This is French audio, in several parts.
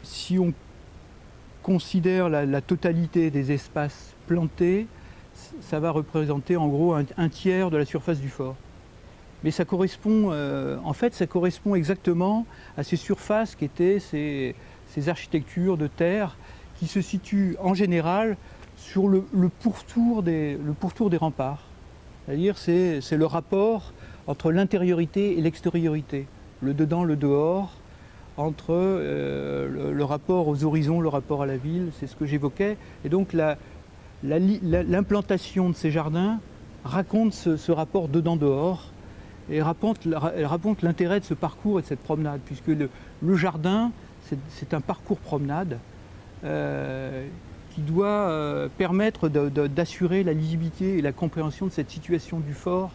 Si on considère la totalité des espaces plantés, ça va représenter en gros un tiers de la surface du fort. Mais ça correspond, en fait, ça correspond exactement à ces surfaces qui étaient ces architectures de terre qui se situent en général sur le pourtour des remparts. C'est-à-dire c'est le rapport entre l'intériorité et l'extériorité, le dedans, le dehors, entre le rapport aux horizons, le rapport à la ville, c'est ce que j'évoquais. Et donc l'implantation de ces jardins raconte ce rapport dedans-dehors et raconte l'intérêt de ce parcours et de cette promenade, puisque le jardin, c'est un parcours promenade qui doit permettre d'assurer la lisibilité et la compréhension de cette situation du fort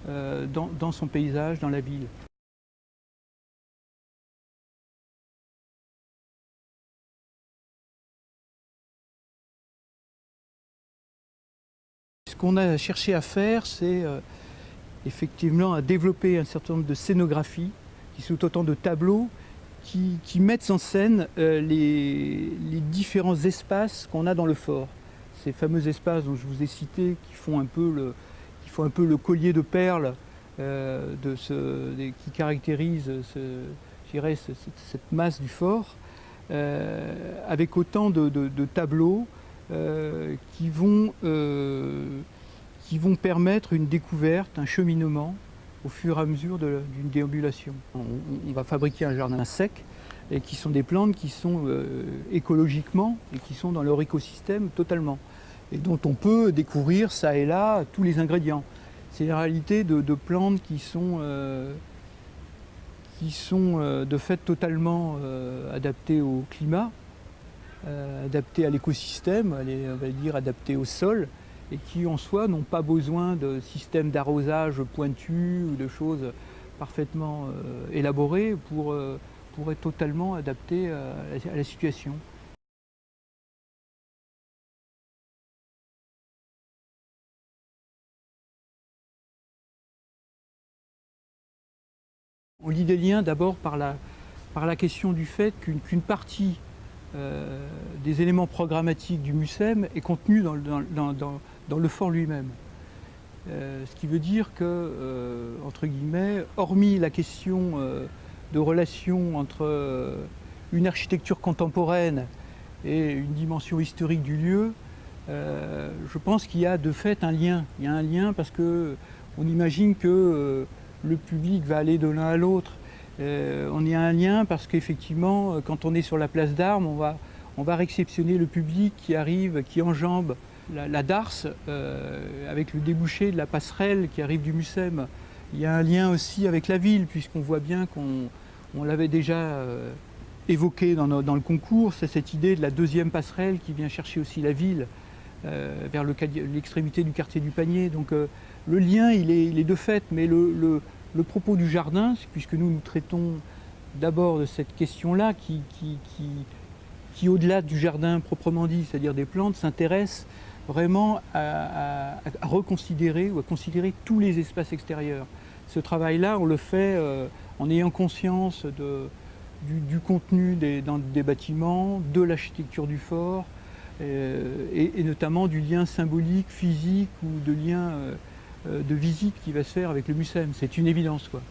dans son paysage, dans la ville. Ce qu'on a cherché à faire, c'est effectivement à développer un certain nombre de scénographies, qui sont autant de tableaux qui mettent en scène les différents espaces qu'on a dans le fort. Ces fameux espaces dont je vous ai cités, qui font un peu le collier de perles qui caractérise cette masse du fort, avec autant de tableaux qui vont permettre une découverte, un cheminement au fur et à mesure d'une déambulation. On va fabriquer un jardin sec, et qui sont des plantes qui sont écologiquement et qui sont dans leur écosystème totalement, et dont on peut découvrir ça et là tous les ingrédients. C'est la réalité de plantes qui sont de fait totalement adaptées au climat, adaptées à l'écosystème, on va dire adaptées au sol, et qui en soi n'ont pas besoin de systèmes d'arrosage pointus ou de choses parfaitement élaborées pour être totalement adaptées à la situation. On lie des liens d'abord par la question du fait qu'une partie des éléments programmatiques du MUSEM est contenue dans le fort lui-même. Ce qui veut dire que, entre guillemets, hormis la question de relation entre une architecture contemporaine et une dimension historique du lieu, je pense qu'il y a de fait un lien. Il y a un lien parce qu'on imagine que le public va aller de l'un à l'autre. On y a un lien parce qu'effectivement, quand on est sur la place d'Armes, on va réceptionner le public qui arrive, qui enjambe la Darse avec le débouché de la passerelle qui arrive du MUSEM. Il y a un lien aussi avec la ville, puisqu'on voit bien qu'on l'avait déjà évoqué dans le concours, c'est cette idée de la deuxième passerelle qui vient chercher aussi la ville vers l'extrémité du quartier du Panier. Donc le lien, il est de fait, mais le propos du jardin, puisque nous traitons d'abord de cette question-là qui au-delà du jardin proprement dit, c'est-à-dire des plantes, s'intéresse vraiment à reconsidérer ou à considérer tous les espaces extérieurs. Ce travail-là, on le fait en ayant conscience du contenu des bâtiments, de l'architecture du fort, et notamment du lien symbolique, physique ou de lien de visite qui va se faire avec le MUSEM. C'est une évidence, quoi.